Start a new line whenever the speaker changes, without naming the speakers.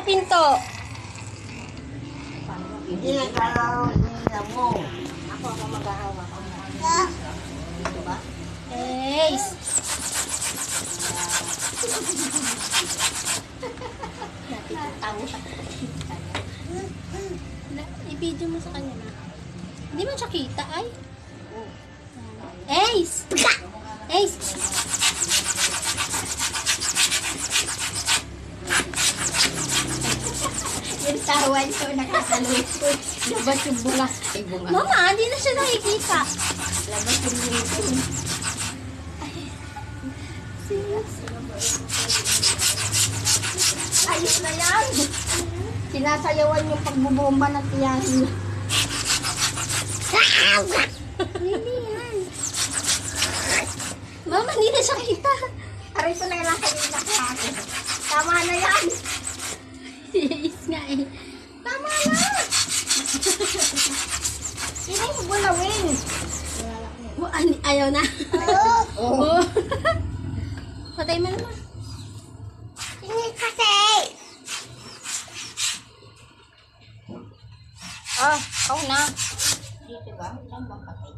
pinto.
Hindi na kalaw nila mo.
Ako mag-aawa. Dito ba?
Ace.
Tawo siya.
I-video mo sa kanya na. Hindi mo siya kita ay. Ace! Ace!
Yung tawan ko nakasaluit ko. Labas yung bunga. Ay, bunga.
Mama, hindi na siya nakikita.
Labas yung ngipin. Ayos na yan. Sinasayawan yung pagbubomba ng tiyahin.
Hindi yan. Mama, hindi na siya kita.
Aray ko na lang kayo nakakakit. Tama na yan.
Ace nga eh.
Tama na. Sino yung bulawin?
Ayaw na.
Oo.
Oh. Patay mo naman.
Hindi kasi.
Ah, ako na.
Dito ba? Saan bang patay?